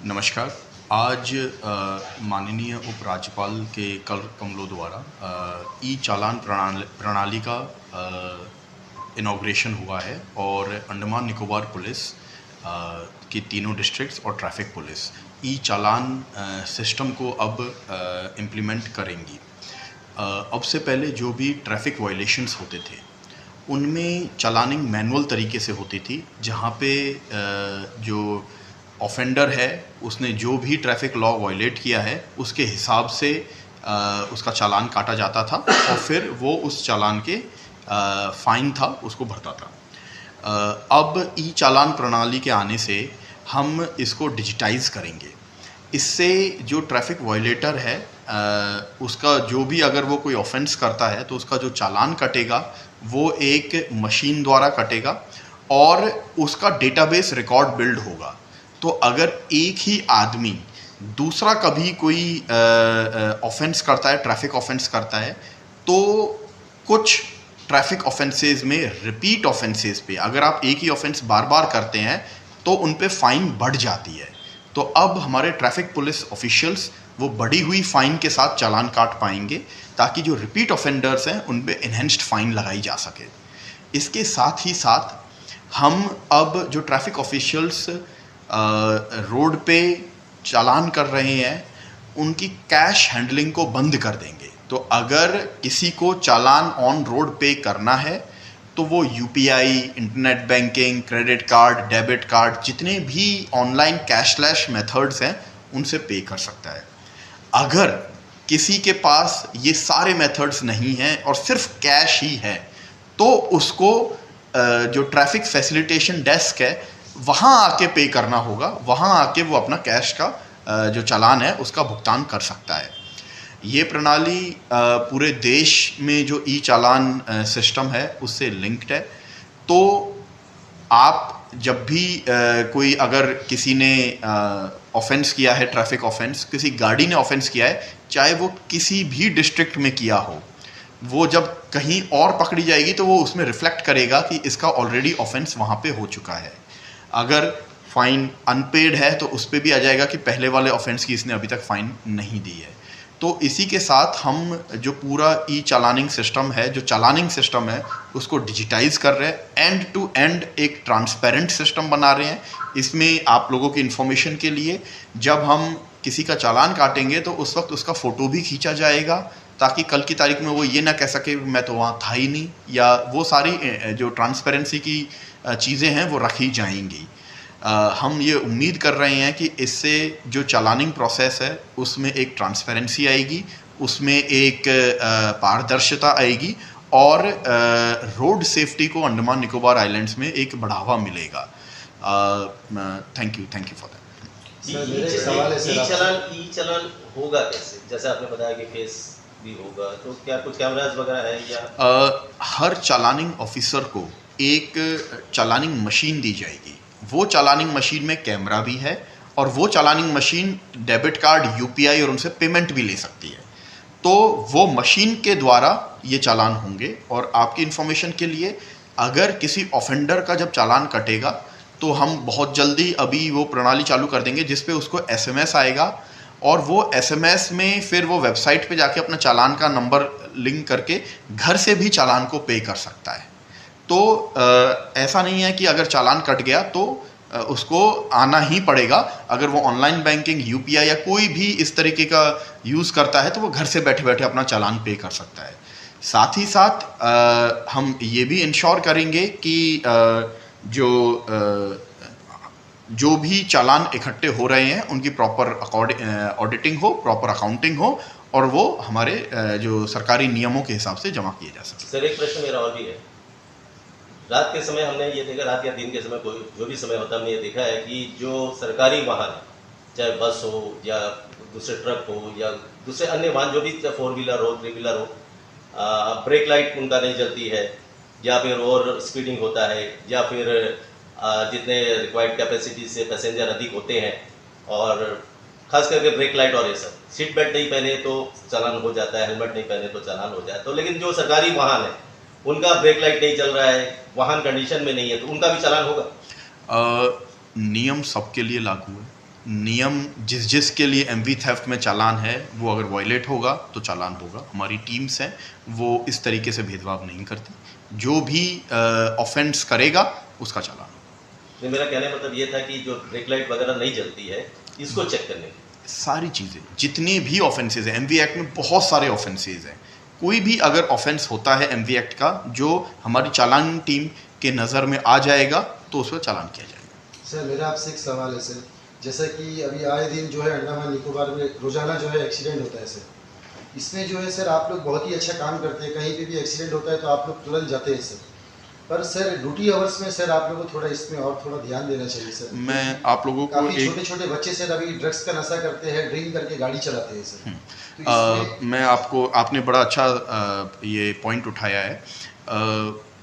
नमस्कार। आज माननीय उपराज्यपाल के कर कमलों द्वारा ई चालान प्रणाली का इनॉग्रेशन हुआ है और अंडमान निकोबार पुलिस की तीनों डिस्ट्रिक्ट्स और ट्रैफिक पुलिस ई चालान सिस्टम को अब इम्प्लीमेंट करेंगी। अब से पहले जो भी ट्रैफिक वायलेशंस होते थे उनमें चालानिंग मैनुअल तरीके से होती थी, जहाँ पे जो ऑफेंडर है उसने जो भी ट्रैफिक लॉ वायलेट किया है उसके हिसाब से उसका चालान काटा जाता था और फिर वो उस चालान के फ़ाइन था उसको भरता था। अब ई चालान प्रणाली के आने से हम इसको डिजिटाइज़ करेंगे। इससे जो ट्रैफिक वायलेटर है उसका जो भी अगर वो कोई ऑफेंस करता है तो उसका जो चालान कटेगा वो एक मशीन द्वारा कटेगा और उसका डेटाबेस रिकॉर्ड बिल्ड होगा। तो अगर एक ही आदमी दूसरा कभी कोई ऑफेंस करता है, ट्रैफिक ऑफेंस करता है, तो कुछ ट्रैफिक ऑफेंसेस में रिपीट ऑफेंसेस पे अगर आप एक ही ऑफेंस बार बार करते हैं तो उन पे फ़ाइन बढ़ जाती है। तो अब हमारे ट्रैफिक पुलिस ऑफिशियल्स वो बढ़ी हुई फ़ाइन के साथ चालान काट पाएंगे ताकि जो रिपीट ऑफेंडर्स हैं उन पे इन्हेंस्ड फ़ाइन लगाई जा सके। इसके साथ ही साथ हम अब जो ट्रैफिक ऑफिशियल्स रोड पे चालान कर रहे हैं उनकी कैश हैंडलिंग को बंद कर देंगे। तो अगर किसी को चालान ऑन रोड पे करना है तो वो UPI, internet banking, credit card, debit card, जितने भी ऑनलाइन कैशलेस मेथड्स हैं उनसे पे कर सकता है। अगर किसी के पास ये सारे मेथड्स नहीं हैं और सिर्फ कैश ही है तो उसको जो ट्रैफिक फैसिलिटेशन डेस्क है वहाँ आके पे करना होगा। वहाँ आके वो अपना कैश का जो चालान है उसका भुगतान कर सकता है। ये प्रणाली पूरे देश में जो ई चालान सिस्टम है उससे लिंक्ड है। तो आप जब भी कोई अगर किसी ने ऑफेंस किया है, ट्रैफिक ऑफेंस, किसी गाड़ी ने ऑफेंस किया है, चाहे वो किसी भी डिस्ट्रिक्ट में किया हो, वो जब कहीं और पकड़ी जाएगी तो वो उसमें रिफ्लेक्ट करेगा कि इसका ऑलरेडी ऑफेंस वहाँ पे हो चुका है। अगर फ़ाइन अनपेड है तो उस पर भी आ जाएगा कि पहले वाले ऑफेंस की इसने अभी तक फ़ाइन नहीं दी है। तो इसी के साथ हम जो पूरा ई चालानिंग सिस्टम है, जो चालानिंग सिस्टम है, उसको डिजिटाइज़ कर रहे हैं। एंड टू एंड एक ट्रांसपेरेंट सिस्टम बना रहे हैं। इसमें आप लोगों की इन्फॉर्मेशन के लिए जब हम किसी का चालान काटेंगे तो उस वक्त उसका फ़ोटो भी खींचा जाएगा ताकि कल की तारीख में वो ये ना कह सके मैं तो वहाँ था ही नहीं, या वो सारी जो ट्रांसपेरेंसी की चीज़ें हैं वो रखी जाएंगी। हम ये उम्मीद कर रहे हैं कि इससे जो चालानिंग प्रोसेस है उसमें एक ट्रांसपेरेंसी आएगी, उसमें एक पारदर्शिता आएगी और रोड सेफ्टी को अंडमान निकोबार आइलैंड्स में एक बढ़ावा मिलेगा। Thank you for that. E challan होगा कैसे? जैसे आपने बताया कि फेस भी होगा, तो क्या कुछ कैमरास वगैरह है या? हर चालानिंग ऑफिसर को एक चालानिंग मशीन दी जाएगी। वो चालानिंग मशीन में कैमरा भी है और वो चालानिंग मशीन डेबिट कार्ड, यूपीआई और उनसे पेमेंट भी ले सकती है। तो वो मशीन के द्वारा ये चालान होंगे। और आपकी इन्फॉर्मेशन के लिए, अगर किसी ऑफेंडर का जब चालान कटेगा तो हम बहुत जल्दी अभी वो प्रणाली चालू कर देंगे जिस पे उसको एसएमएस आएगा और वो एसएमएस में फिर वो वेबसाइट पे जाके अपना चालान का नंबर लिंक करके घर से भी चालान को पे कर सकता है। तो ऐसा नहीं है कि अगर चालान कट गया तो उसको आना ही पड़ेगा। अगर वो ऑनलाइन बैंकिंग, यूपीआई या कोई भी इस तरीके का यूज़ करता है तो वो घर से बैठे बैठे अपना चालान पे कर सकता है। साथ ही साथ हम ये भी इंश्योर करेंगे कि जो भी चालान इकट्ठे हो रहे हैं उनकी प्रॉपर ऑडिटिंग हो, प्रॉपर अकाउंटिंग हो और वो हमारे जो सरकारी नियमों के हिसाब से जमा किए जा सकें। सर, एक प्रश्न मेरा और भी है। रात के समय हमने ये देखा, रात या दिन के समय कोई जो भी समय होता है, हमने ये देखा है कि जो सरकारी वाहन, चाहे बस हो या दूसरे ट्रक हो या दूसरे अन्य वाहन जो भी 4 व्हीलर हो, 3 व्हीलर हो, ब्रेक लाइट उनका नहीं जलती है या फिर और स्पीडिंग होता है या फिर जितने रिक्वायर्ड कैपेसिटी से पैसेंजर अधिक होते हैं और खास करके ब्रेक लाइट और ये सब, सीट बेल्ट नहीं पहने तो चालान हो जाता है, हेलमेट नहीं पहने तो चालान हो जाता है। तो लेकिन जो सरकारी वाहन है उनका ब्रेक लाइट नहीं चल रहा है, वाहन कंडीशन में नहीं है, तो उनका भी चालान होगा? नियम सबके लिए लागू है। नियम जिसके लिए एमवी थेफ्ट में चालान है वो अगर वायलेट होगा तो चालान होगा। हमारी टीम्स हैं वो इस तरीके से भेदभाव नहीं करती, जो भी ऑफेंस करेगा उसका चालान होगा। नहीं, मेरा कहने का मतलब ये था कि जो ब्रेक लाइट वगैरह नहीं जलती है इसको चेक करने की सारी चीज़ें जितनी भी ऑफेंसेज हैं, एमवी एक्ट में बहुत सारे ऑफेंसेज हैं, कोई भी अगर ऑफेंस होता है एमवी एक्ट का जो हमारी चालान टीम के नज़र में आ जाएगा तो उस पर चालान किया जाएगा। सर मेरा आपसे एक सवाल है सर, जैसा कि अभी आए दिन जो है अंडमान निकोबार में रोजाना जो है एक्सीडेंट होता है सर, इसमें जो है सर आप लोग बहुत ही अच्छा काम करते हैं, कहीं पे भी एक्सीडेंट होता है तो आप लोग तुरंत जाते हैं सर, पर सर ड्यूटी आवर्स में सर आप लोगों को थोड़ा इसमें और थोड़ा ध्यान देना चाहिए सर। मैं आप लोगों को काफ़ी एक छोटे छोटे बच्चे सर अभी ड्रग्स का नशा करते हैं, ड्रिंक करके गाड़ी चलाते हैं सर, तो इसमें मैं आपने बड़ा अच्छा ये पॉइंट उठाया है।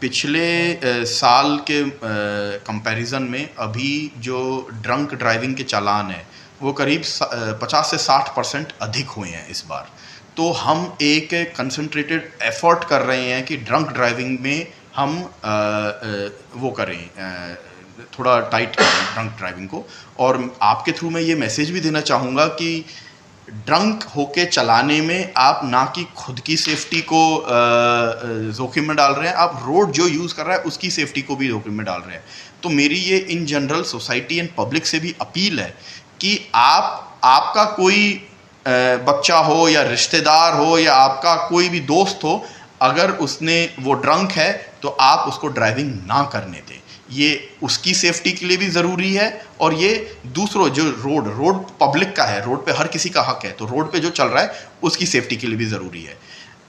पिछले साल के कंपैरिजन में अभी जो ड्रंक ड्राइविंग के चालान है वो करीब 50 से 60% अधिक हुए हैं इस बार। तो हम एक कंसंट्रेटेड एफर्ट कर रहे हैं कि ड्रंक ड्राइविंग में हम वो करें, थोड़ा टाइट करें ड्रंक ड्राइविंग को। और आपके थ्रू मैं ये मैसेज भी देना चाहूँगा कि ड्रंक होके चलाने में आप ना कि खुद की सेफ्टी को जोखिम में डाल रहे हैं, आप रोड जो यूज़ कर रहा है उसकी सेफ्टी को भी जोखिम में डाल रहे हैं। तो मेरी ये in general society and public से भी अपील है कि आपका कोई बच्चा हो या रिश्तेदार हो या आपका कोई भी दोस्त हो, अगर उसने वो ड्रंक है तो आप उसको ड्राइविंग ना करने दें। ये उसकी सेफ्टी के लिए भी ज़रूरी है और ये दूसरों जो रोड पब्लिक का है, रोड पे हर किसी का हक है, तो रोड पे जो चल रहा है उसकी सेफ्टी के लिए भी ज़रूरी है।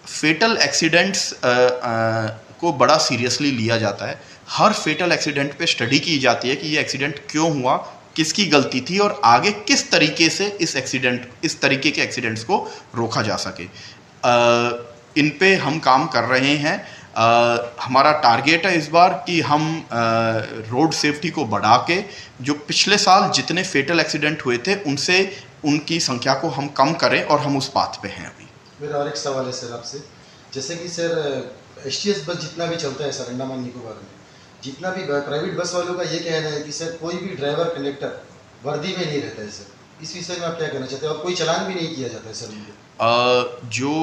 फेटल एक्सीडेंट्स को बड़ा सीरियसली लिया जाता है। हर फेटल एक्सीडेंट पे स्टडी की जाती है कि ये एक्सीडेंट क्यों हुआ, किसकी गलती थी और आगे किस तरीके से इस तरीके के एक्सीडेंट्स को रोका जा सके। इन पे हम काम कर रहे हैं। हमारा टारगेट है इस बार कि हम रोड सेफ्टी को बढ़ा के जो पिछले साल जितने फेटल एक्सीडेंट हुए थे उनसे उनकी संख्या को हम कम करें और हम उस पाथ पे हैं अभी। मेरा और एक सवाल है सर आपसे, जैसे कि सर एसटीएस बस जितना भी चलता है सर अंडमान निकोबार में, जितना भी प्राइवेट बस वालों का ये कहना है कि सर कोई भी ड्राइवर कंडक्टर वर्दी में नहीं रहता है सर, इस विषय में आप क्या कहना चाहते हैं? और कोई चालान भी नहीं किया जाता है सर उनको? जो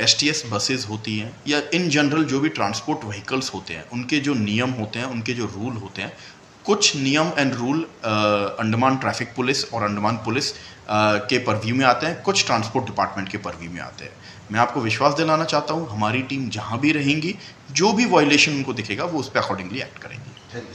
एसटीएस बसेस होती हैं या इन जनरल जो भी ट्रांसपोर्ट व्हीकल्स होते हैं उनके जो नियम होते हैं, उनके जो रूल होते हैं, कुछ नियम and rule Andaman traffic police और अंडमान पुलिस के परव्यू में आते हैं, कुछ ट्रांसपोर्ट डिपार्टमेंट के परव्यू में आते हैं। मैं आपको विश्वास दिलाना चाहता हूँ हमारी टीम जहाँ भी रहेंगी, जो भी वायलेशन उनको दिखेगा वो उस पर अकॉर्डिंगली एक्ट करेंगी। Thank you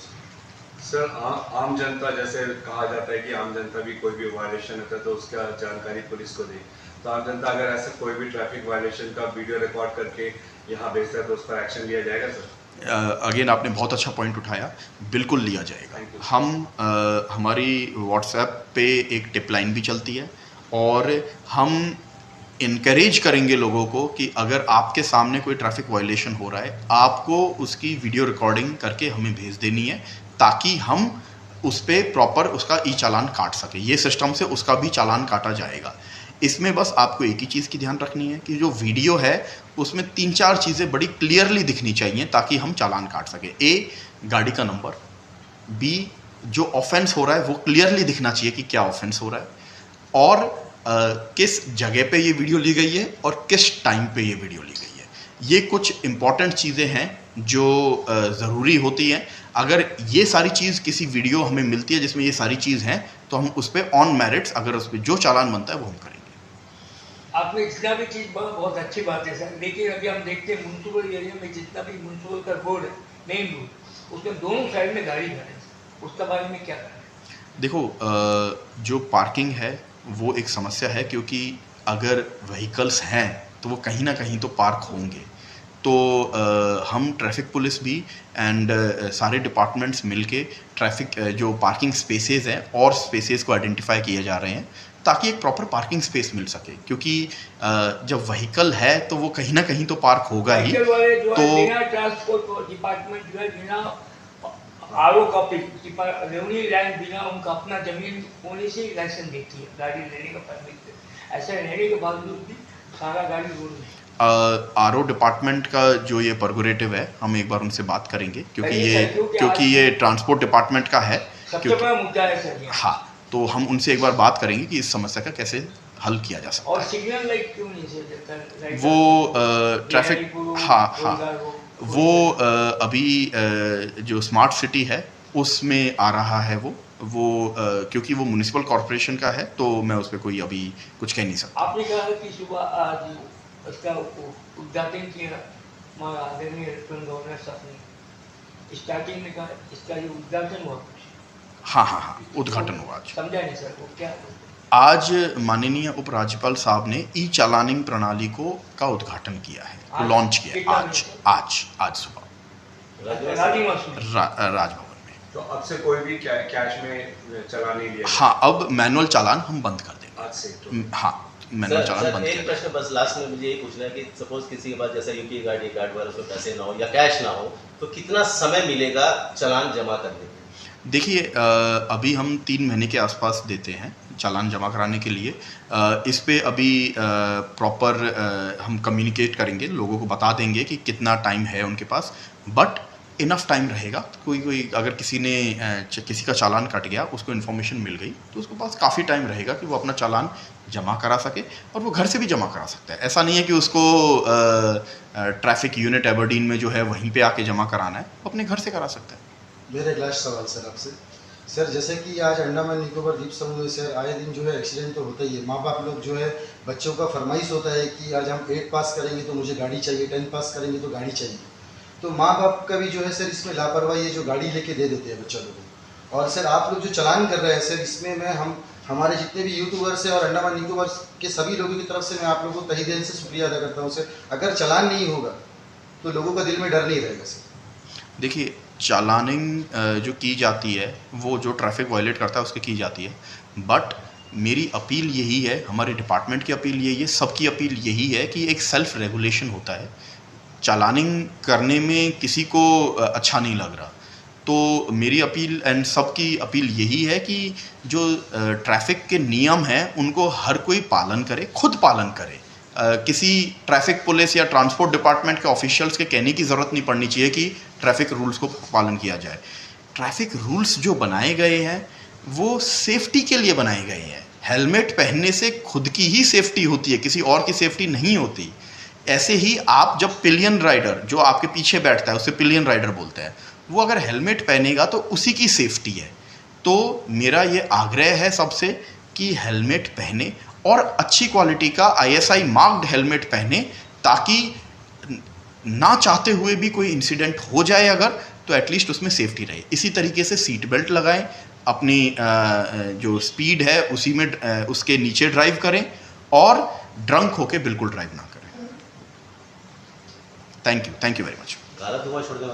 sir. आम जनता, जैसे कहा जाता है कि आम जनता भी कोई भी वायलेशन होता है तो उसका जानकारी पुलिस को दे, तो आम जनता अगर ऐसा कोई भी ट्रैफिक वायलेशन का वीडियो रिकॉर्ड करके यहाँ भेजता है तो उस पर एक्शन लिया जाएगा सर? अगेन आपने बहुत अच्छा पॉइंट उठाया, बिल्कुल लिया जाएगा। हम हमारी व्हाट्सएप पे एक टिप लाइन भी चलती है और हम इनकरेज करेंगे लोगों को कि अगर आपके सामने कोई ट्रैफिक वायलेशन हो रहा है आपको उसकी वीडियो रिकॉर्डिंग करके हमें भेज देनी है ताकि हम उस पर प्रॉपर उसका ई चालान काट सके। ये सिस्टम से उसका भी चालान काटा जाएगा। इसमें बस आपको एक ही चीज़ की ध्यान रखनी है कि जो वीडियो है उसमें 3-4 चीज़ें बड़ी क्लियरली दिखनी चाहिए ताकि हम चालान काट सकें। ए, गाड़ी का नंबर, बी, जो ऑफेंस हो रहा है वो क्लियरली दिखना चाहिए कि क्या ऑफेंस हो रहा है, और किस जगह पे ये वीडियो ली गई है और किस टाइम पे ये वीडियो ली गई है। ये कुछ इम्पॉर्टेंट चीज़ें हैं जो ज़रूरी होती हैं। अगर ये सारी चीज़ किसी वीडियो हमें मिलती है जिसमें ये सारी चीज़ हैं तो हम उस पर ऑन मेरिट्स अगर उस पर जो चालान बनता है वो हम करेंगे। आपने इतना भी चीज़ बहुत अच्छी बात है सर, लेकिन अभी हम देखते हैं म्यूनसिपल एरिया में जितना भी म्यूनसिपल का रोड है, मेन रोड, उसमें दोनों साइड में गाड़ी खड़े हैं, उसके बारे में क्या करें? देखो, जो पार्किंग है वो एक समस्या है क्योंकि अगर व्हीकल्स हैं तो वो कहीं ना कहीं तो पार्क होंगे। तो हम ट्रैफिक पुलिस भी एंड सारे डिपार्टमेंट्स मिलके ट्रैफिक जो पार्किंग स्पेसेस हैं और स्पेसेस को आइडेंटिफाई किए जा रहे हैं ताकि एक प्रॉपर पार्किंग स्पेस मिल सके, क्योंकि जब व्हीकल है तो वो कहीं ना कहीं तो पार्क होगा ही। तो बिना ट्रांसपोर्ट डिपार्टमेंट जो है बिना आरओ कॉपी रेवन्यू लाइन बिना उनका अपना जमीन होने से ही लाइसेंस देती है गाड़ी लेने का परमिट, ऐसा रहने के बावजूद भी सारा गाड़ी रोड में। आरओ डिपार्टमेंट का जो ये परगोरेटिव है हम एक बार उनसे बात करेंगे क्योंकि ये ट्रांसपोर्ट डिपार्टमेंट का है। सबसे बड़ा मुद्दा है सर। हाँ, तो हम उनसे एक बार बात करेंगे कि इस समस्या का कैसे हल किया जा सकता और सिग्नल लाइट क्यों नहीं सर देता है? है। वो ट्रैफिक, हाँ, वो अभी जो स्मार्ट सिटी है उसमें आ रहा है वो क्योंकि वो म्युनिसिपल कॉरपोरेशन का है, तो मैं उस पर कोई अभी कुछ कह नहीं सकता। आपने कहा कि सुबह आज इसका उद्घाटन किया आदरणीय लेफ्टिनेंट गवर्नर साहब ने, स्टार्टिंग में कहा इसका जो उद्घाटन हुआ, हाँ, उद्घाटन हुआ आज। समझा नहीं सर वो क्या? आज माननीय उपराज्यपाल साहब ने ई चालानिंग प्रणाली का उद्घाटन किया है, लॉन्च किया आज सुबह राजभवन में। तो अब से कोई भी कैश में चलान नहीं लिया? हाँ, अब मैनुअल चालान हम बंद कर देंगे आज से तो। हाँ, मैनुअल चालान बंद एक कर प्रश्न बस लास्ट में मुझे ये पूछना है कि सपोज किसी के पास जैसा यूपीआई कार्ड वगैरह उसमें पैसे ना हो या कैश ना हो, तो कितना समय मिलेगा चालान जमा करने में? देखिए, अभी हम 3 महीने के आसपास देते हैं चालान जमा कराने के लिए। इस पे अभी प्रॉपर हम कम्युनिकेट करेंगे, लोगों को बता देंगे कि कितना टाइम है उनके पास, बट इनफ टाइम रहेगा। कोई अगर किसी का चालान कट गया, उसको इन्फॉर्मेशन मिल गई, तो उसके पास काफ़ी टाइम रहेगा कि वो अपना चालान जमा करा सके, और वो घर से भी जमा करा सकता है। ऐसा नहीं है कि उसको ट्रैफिक यूनिट एबरडीन में जो है वहीं पे आके जमा कराना है, वो अपने घर से करा सकता है। मेरा एक लास्ट सवाल सर आपसे। सर जैसे कि आज अंडमान निकोबार द्वीप समूह से आए दिन जो है एक्सीडेंट तो होता ही है। माँ बाप लोग जो है, बच्चों का फरमाइश होता है कि आज हम 8 पास करेंगे तो मुझे गाड़ी चाहिए, 10 पास करेंगे तो गाड़ी चाहिए। तो माँ बाप का भी जो है सर इसमें लापरवाही है, जो गाड़ी लेके दे देते हैं बच्चा लोगों को। और सर आप लोग जो चालान कर रहे हैं सर, इसमें मैं हमारे जितने भी यूट्यूबर्स हैं और अंडमान निकोबार के सभी लोगों की तरफ से मैं आप लोगों को तहे दिल से शुक्रिया अदा करता हूँ सर। अगर चालान नहीं होगा तो लोगों का दिल में डर नहीं रहेगा सर। देखिए, चालानिंग जो की जाती है वो जो ट्रैफिक वायलेट करता है उसकी की जाती है, बट मेरी अपील यही है, हमारे डिपार्टमेंट की अपील यही है, सबकी अपील यही है कि एक सेल्फ रेगुलेशन होता है। चालानिंग करने में किसी को अच्छा नहीं लग रहा, तो मेरी अपील एंड सबकी अपील यही है कि जो ट्रैफिक के नियम हैं उनको हर कोई पालन करे, खुद पालन करे। किसी ट्रैफिक पुलिस या ट्रांसपोर्ट डिपार्टमेंट के ऑफिशियल्स के कहने की ज़रूरत नहीं पड़नी चाहिए कि ट्रैफिक रूल्स को पालन किया जाए। ट्रैफिक रूल्स जो बनाए गए हैं वो सेफ्टी के लिए बनाए गए हैं। हेलमेट पहनने से खुद की ही सेफ्टी होती है, किसी और की सेफ्टी नहीं होती। ऐसे ही आप जब पिलियन राइडर जो आपके पीछे बैठता है उसे पिलियन राइडर बोलते हैं, वो अगर हेलमेट पहनेगा तो उसी की सेफ्टी है। तो मेरा ये आग्रह है सबसे कि हेलमेट पहने, और अच्छी क्वालिटी का ISI मार्क्ड हेलमेट पहने, ताकि ना चाहते हुए भी कोई इंसिडेंट हो जाए अगर, तो एटलीस्ट उसमें सेफ्टी रहे। इसी तरीके से सीट बेल्ट लगाएं, अपनी जो स्पीड है उसी में उसके नीचे ड्राइव करें, और ड्रंक होके बिल्कुल ड्राइव ना करें। Thank you very much. काला धुआं छोड़ देना।